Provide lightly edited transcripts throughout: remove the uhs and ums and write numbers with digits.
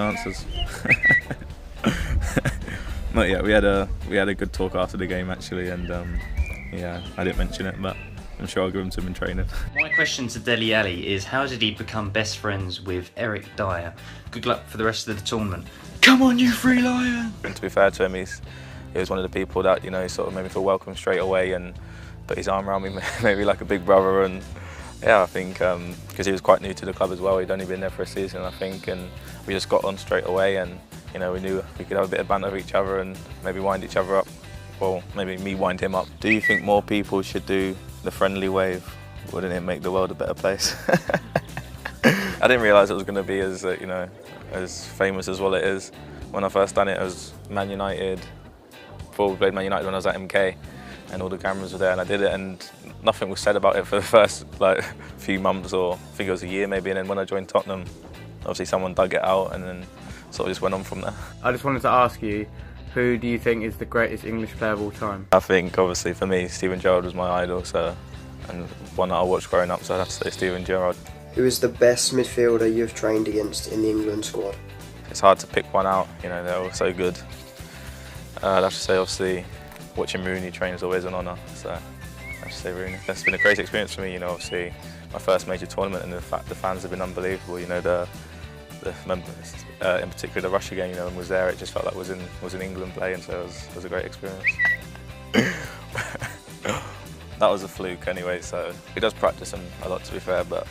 answers. Not yet. We had a good talk after the game actually, and yeah, I didn't mention it, but I'm sure I'll give him to him in training. My question to Dele Alli is, how did he become best friends with Eric Dyer? Good luck for the rest of the tournament. Come on, you free lion! And to be fair to him, he was one of the people that, you know, he sort of made me feel welcome straight away and put his arm around me, maybe like a big brother. And yeah, I think because he was quite new to the club as well, he'd only been there for a season, I think, and we just got on straight away, and you know, we knew we could have a bit of banter with each other and maybe wind each other up. Well, maybe me wind him up. Do you think more people should do the friendly wave? Wouldn't it make the world a better place? I didn't realise it was going to be as you know, as famous as what it is. When I first done it, it was Man United. Before we played Man United when I was at MK, and all the cameras were there, and I did it, and nothing was said about it for the first like few months, or I think it was a year maybe. And then when I joined Tottenham, obviously someone dug it out, and then sort of just went on from there. I just wanted to ask you, who do you think is the greatest English player of all time? I think obviously for me, Steven Gerrard was my idol, so, and one that I watched growing up, so I'd have to say Steven Gerrard. Who is the best midfielder you've trained against in the England squad? It's hard to pick one out, you know, they're all so good. I'd have to say obviously watching Rooney train is always an honour, so I have to say Rooney. That's been a great experience for me, you know, obviously my first major tournament, and the fans have been unbelievable, you know, the members, in particular the Russia game, you know, and was there, it just felt like was in England playing, so it was a great experience. That was a fluke anyway, so he does practice them a lot, to be fair, but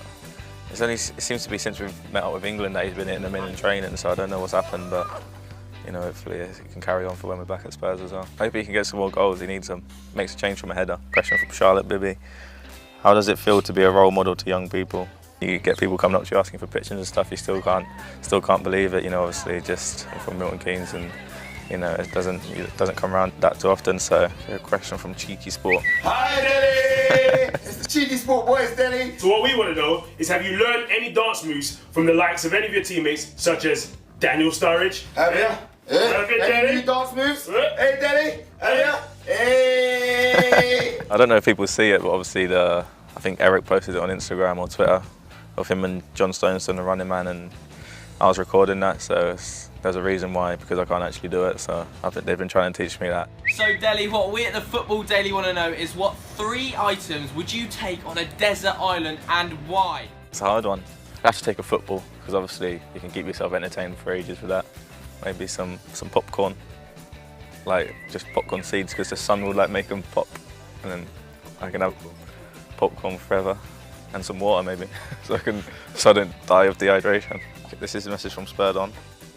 it seems to be since we've met up with England that he's been hitting them in training, so I don't know what's happened, but you know, hopefully he can carry on for when we're back at Spurs as well. Hope he can get some more goals, he needs them. Makes a change from a header. Question from Charlotte Bibby. How does it feel to be a role model to young people? You get people coming up to you asking for pictures and stuff, you still can't believe it, you know, obviously just from Milton Keynes, and you know, it doesn't come around that too often, so a question from Cheeky Sport. Hi Dele! It's the Cheeky Sport boys, Dele! So what we want to know is, have you learned any dance moves from the likes of any of your teammates, such as Daniel Sturridge? Have ya? Any dance moves? Hey Dele! Have ya? Hey! I don't know if people see it, but obviously I think Eric posted it on Instagram or Twitter of him and John Stones doing the running man, and I was recording that, so there's a reason why, because I can't actually do it, so I think they've been trying to teach me that. So Dele, what we at the Football Daily want to know is, what 3 items would you take on a desert island and why? It's a hard one. I have to take a football, because obviously you can keep yourself entertained for ages with that. Maybe some popcorn, like just popcorn seeds, because the sun will like make them pop, and then I can have popcorn forever, and some water maybe, so I don't die of dehydration. This is a message from Spurred On.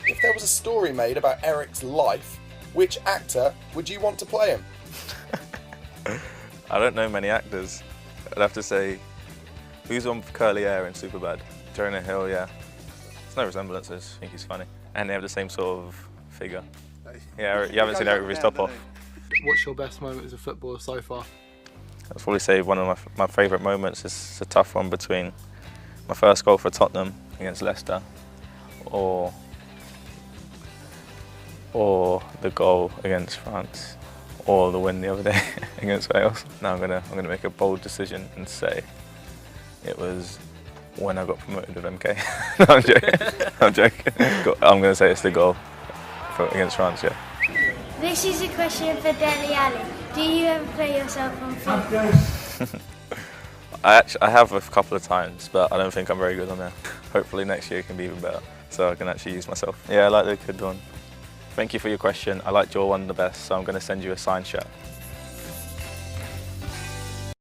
If there was a story made about Eric's life, which actor would you want to play him? I don't know many actors. I'd have to say, who's on curly hair in Superbad? Jonah Hill, yeah. There's no resemblances, I think he's funny. And they have the same sort of figure. Yeah, you haven't seen Eric with his top off. What's your best moment as a footballer so far? I'd probably say one of my favourite moments is a tough one between my first goal for Tottenham against Leicester, or the goal against France, or the win the other day against Wales. Now I'm gonna make a bold decision and say it was when I got promoted with MK. No, I'm joking. I'm joking. I'm gonna say it's the goal against France. Yeah. This is a question for Dele Alli. Do you ever play yourself on FIFA? I have a couple of times, but I don't think I'm very good on there. Hopefully next year it can be even better, so I can actually use myself. Yeah, I like the good one. Thank you for your question. I liked your one the best, so I'm going to send you a signed shirt.